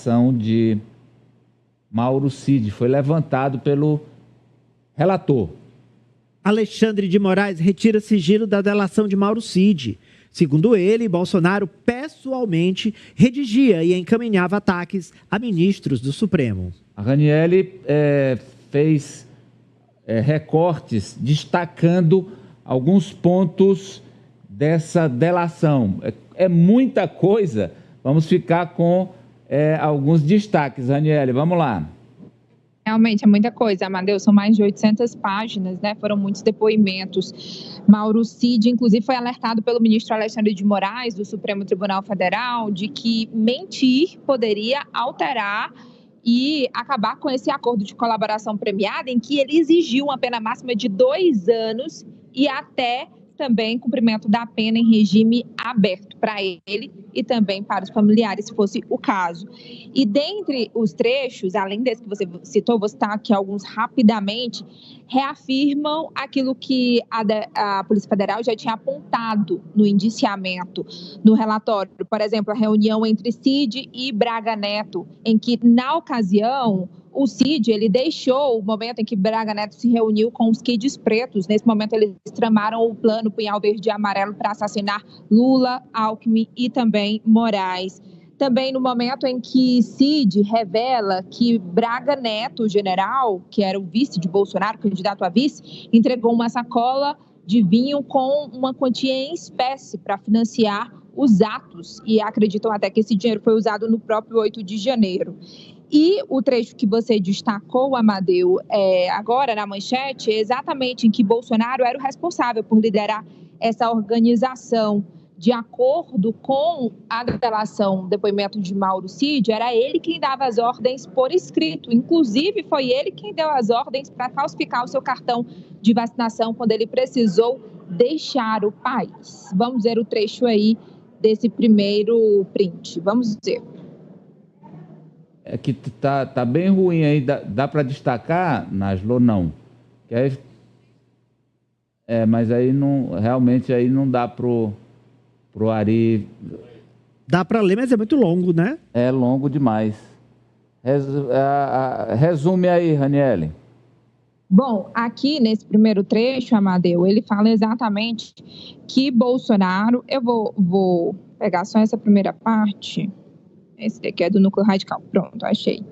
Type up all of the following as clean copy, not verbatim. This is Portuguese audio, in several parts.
delação de Mauro Cid. Foi levantado pelo relator. Alexandre de Moraes retira sigilo da delação de Mauro Cid. Segundo ele, Bolsonaro pessoalmente redigia e encaminhava ataques a ministros do Supremo. A Raniele fez recortes destacando alguns pontos dessa delação. É muita coisa. Vamos ficar com alguns destaques, Raniele. Vamos lá. Realmente é muita coisa, Amadeu, são mais de 800 páginas, né? Foram muitos depoimentos. Mauro Cid, inclusive, foi alertado pelo ministro Alexandre de Moraes, do Supremo Tribunal Federal, de que mentir poderia alterar e acabar com esse acordo de colaboração premiada, em que ele exigiu uma pena máxima de 2 anos e até também cumprimento da pena em regime aberto para ele e também para os familiares, se fosse o caso. E dentre os trechos, além desse que você citou, vou citar aqui alguns rapidamente, reafirmam aquilo que a Polícia Federal já tinha apontado no indiciamento, no relatório. Por exemplo, a reunião entre Cid e Braga Neto, em que, na ocasião, o Cid, ele deixou o momento em que Braga Neto se reuniu com os Kids pretos. Nesse momento, eles tramaram o plano Punhal Verde e Amarelo para assassinar Lula, Alckmin e também Moraes. Também no momento em que Cid revela que Braga Neto, o general, que era o vice de Bolsonaro, candidato a vice, entregou uma sacola de vinho com uma quantia em espécie para financiar os atos. E acreditam até que esse dinheiro foi usado no próprio 8 de janeiro. E o trecho que você destacou, Amadeu, agora na manchete, é exatamente em que Bolsonaro era o responsável por liderar essa organização. De acordo com a delação, depoimento de Mauro Cid, era ele quem dava as ordens por escrito. Inclusive, foi ele quem deu as ordens para falsificar o seu cartão de vacinação quando ele precisou deixar o país. Vamos ver o trecho aí desse primeiro print. Vamos ver. É que tá bem ruim aí. Dá para destacar, Naslo? Não. Mas aí não, realmente aí não dá pro Ari. Dá para ler, mas é muito longo, né? É longo demais. Resume aí, Raniele. Bom, aqui nesse primeiro trecho, Amadeu, ele fala exatamente que Bolsonaro... Eu vou pegar só essa primeira parte. Esse daqui é do Núcleo Radical. Pronto, achei.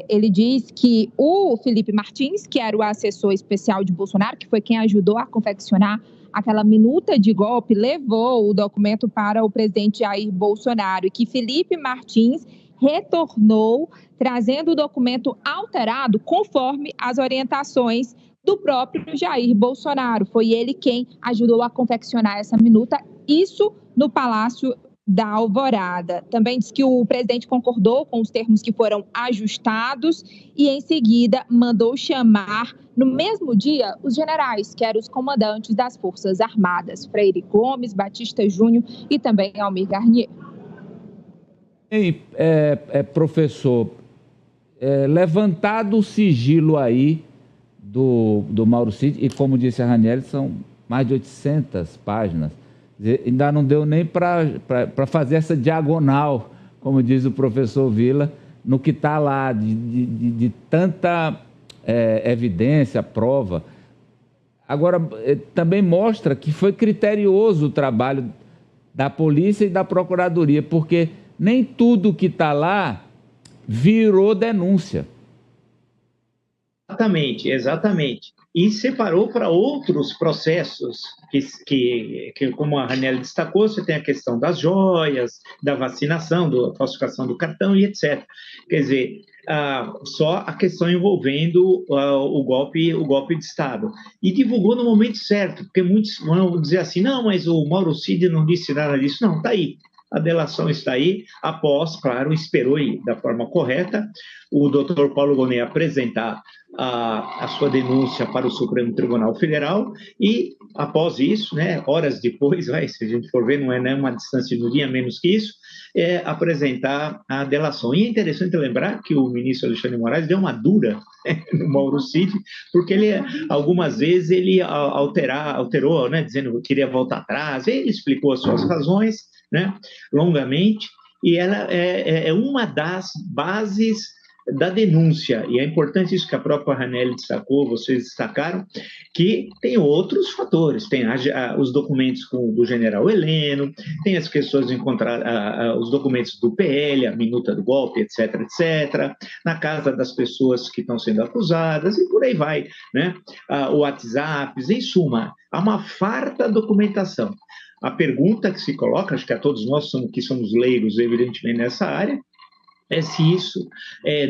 Ele diz que o Felipe Martins, que era o assessor especial de Bolsonaro, que foi quem ajudou a confeccionar aquela minuta de golpe, levou o documento para o presidente Jair Bolsonaro e que Felipe Martins retornou trazendo o documento alterado conforme as orientações do próprio Jair Bolsonaro. Foi ele quem ajudou a confeccionar essa minuta, isso no Palácio da Alvorada. Também diz que o presidente concordou com os termos que foram ajustados e, em seguida, mandou chamar, no mesmo dia, os generais, que eram os comandantes das Forças Armadas, Freire Gomes, Batista Júnior e também Almir Garnier. Professor, levantado o sigilo aí do Mauro Cid, e como disse a Raniele, são mais de 800 páginas. Ainda não deu nem para fazer essa diagonal, como diz o professor Vila, no que está lá, de tanta evidência, prova. Agora, também mostra que foi criterioso o trabalho da polícia e da procuradoria, porque nem tudo que está lá virou denúncia. Exatamente. E separou para outros processos que, como a Raniele destacou, você tem a questão das joias, da vacinação, da falsificação do cartão e etc. Quer dizer, só a questão envolvendo o golpe de Estado. E divulgou no momento certo, porque muitos vão dizer assim, não, mas o Mauro Cid não disse nada disso. Não, está aí. A delação está aí, após, claro, esperou ir da forma correta, o doutor Paulo Gonet apresentar a sua denúncia para o Supremo Tribunal Federal e, após isso, né, horas depois, se a gente for ver, não é uma distância de um dia menos que isso, apresentar a delação. E é interessante lembrar que o ministro Alexandre de Moraes deu uma dura no Mauro Cid, porque algumas vezes ele alterou, né, dizendo que queria voltar atrás, ele explicou as suas razões, né, longamente, e ela é uma das bases da denúncia, e é importante isso que a própria Ranieri destacou, vocês destacaram, que tem outros fatores, tem os documentos do general Heleno, tem as questões de encontrar os documentos do PL, a minuta do golpe, etc., etc., na casa das pessoas que estão sendo acusadas, e por aí vai, né? WhatsApps, em suma, há uma farta documentação. A pergunta que se coloca, acho que a todos nós que somos leigos, evidentemente, nessa área, é se isso,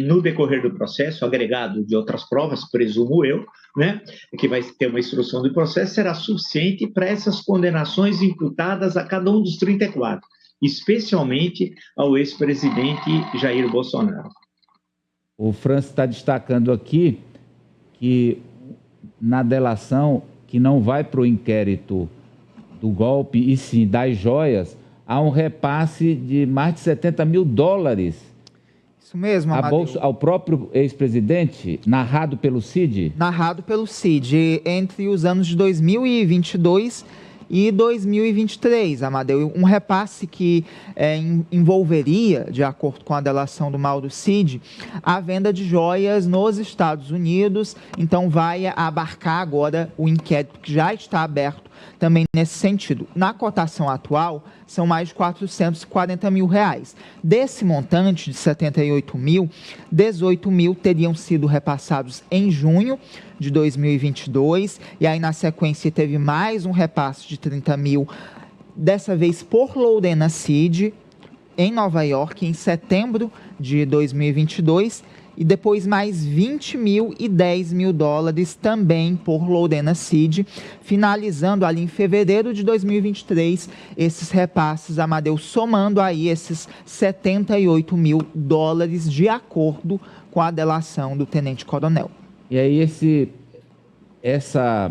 no decorrer do processo, agregado de outras provas, presumo eu, né, que vai ter uma instrução do processo, será suficiente para essas condenações imputadas a cada um dos 34, especialmente ao ex-presidente Jair Bolsonaro. O Francis está destacando aqui que na delação, que não vai para o inquérito do golpe, e sim das joias, há um repasse de mais de 70 mil dólares. Isso mesmo, Amadeu. Ao próprio ex-presidente, narrado pelo CID? Narrado pelo CID, entre os anos de 2022 e 2023, Amadeu. Um repasse que envolveria, de acordo com a delação do Mauro Cid, a venda de joias nos Estados Unidos. Então, vai abarcar agora o inquérito que já está aberto também nesse sentido. Na cotação atual, são mais de R$440 mil. Desse montante de 78 mil, 18 mil teriam sido repassados em junho de 2022, e aí na sequência teve mais um repasse de 30 mil, dessa vez por Lorena Cid, em Nova York, em setembro de 2022, e depois mais 20 mil e 10 mil dólares também por Lorena Cid, finalizando ali em fevereiro de 2023 esses repasses, Amadeu, somando aí esses 78 mil dólares de acordo com a delação do tenente-coronel. E aí essa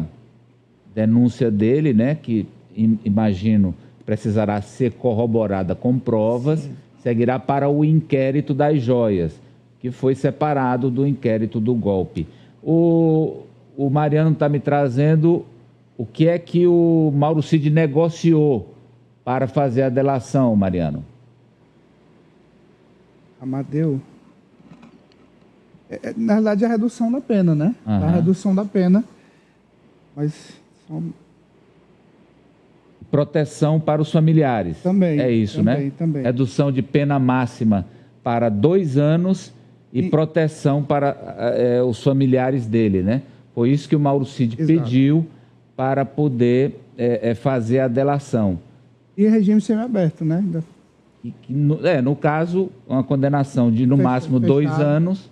denúncia dele, né, que imagino precisará ser corroborada com provas, sim, seguirá para o inquérito das joias, que foi separado do inquérito do golpe. O Mariano está me trazendo o que é que o Mauro Cid negociou para fazer a delação, Mariano. Amadeu, na verdade, a redução da pena, né? A redução da pena, mas... Proteção para os familiares. Também. É isso, também, né? Também. Redução de pena máxima para 2 anos e proteção para os familiares dele, né? Foi isso que o Mauro Cid pediu para poder fazer a delação. E regime semiaberto, né? No caso, uma condenação de, no máximo, 2 anos,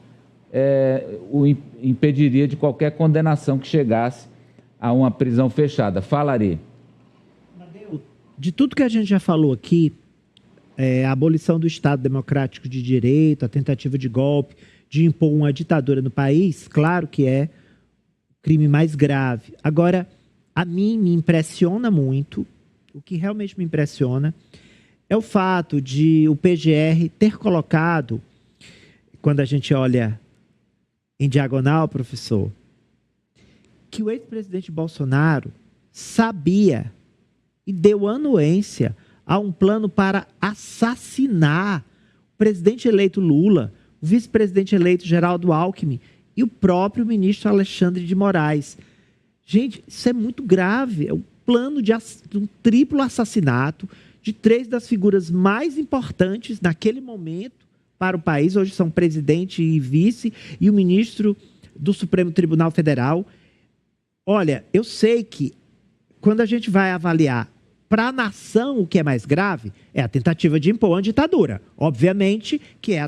o impediria de qualquer condenação que chegasse a uma prisão fechada. Falaria. De tudo que a gente já falou aqui, a abolição do Estado Democrático de Direito, a tentativa de golpe, de impor uma ditadura no país, claro que é o crime mais grave. Agora, a mim me impressiona muito, o que realmente me impressiona, é o fato de o PGR ter colocado, quando a gente olha em diagonal, professor, que o ex-presidente Bolsonaro sabia e deu anuência a um plano para assassinar o presidente eleito Lula, o vice-presidente eleito Geraldo Alckmin e o próprio ministro Alexandre de Moraes. Gente, isso é muito grave. É um plano de um triplo assassinato de 3 das figuras mais importantes naquele momento para o país. Hoje são presidente e vice e o ministro do Supremo Tribunal Federal. Olha, eu sei que quando a gente vai avaliar para a nação o que é mais grave, é a tentativa de impor uma ditadura. Obviamente que é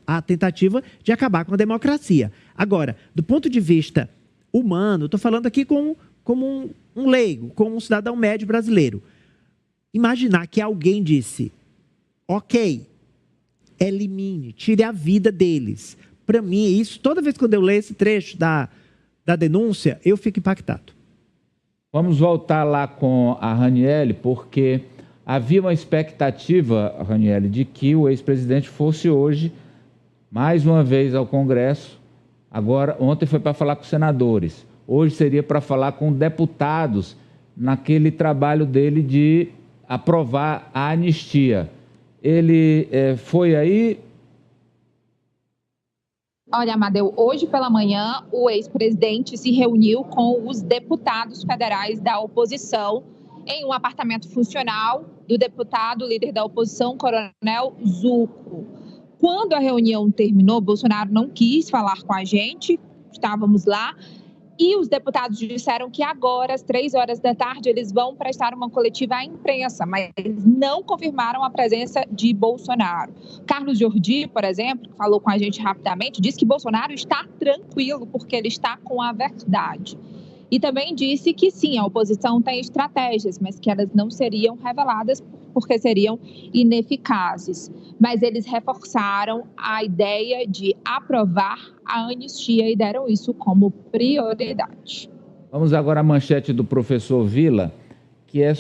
a tentativa de acabar com a democracia. Agora, do ponto de vista humano, estou falando aqui como um leigo, como um cidadão médio brasileiro. Imaginar que alguém disse, ok, elimine, tire a vida deles. Para mim, isso, toda vez que eu leio esse trecho da denúncia, eu fico impactado. Vamos voltar lá com a Ranieri, porque havia uma expectativa, Ranieri, de que o ex-presidente fosse hoje, mais uma vez, ao Congresso. Agora, ontem foi para falar com senadores. Hoje seria para falar com deputados naquele trabalho dele de aprovar a anistia. ele foi aí... Olha, Amadeu, hoje pela manhã o ex-presidente se reuniu com os deputados federais da oposição em um apartamento funcional do deputado líder da oposição, Coronel Zucco. Quando a reunião terminou, Bolsonaro não quis falar com a gente, estávamos lá, e os deputados disseram que agora, às 3 horas da tarde, eles vão prestar uma coletiva à imprensa, mas eles não confirmaram a presença de Bolsonaro. Carlos Jordi, por exemplo, que falou com a gente rapidamente, disse que Bolsonaro está tranquilo porque ele está com a verdade. E também disse que sim, a oposição tem estratégias, mas que elas não seriam reveladas porque seriam ineficazes. Mas eles reforçaram a ideia de aprovar a anistia e deram isso como prioridade. Vamos agora à manchete do professor Vila, que é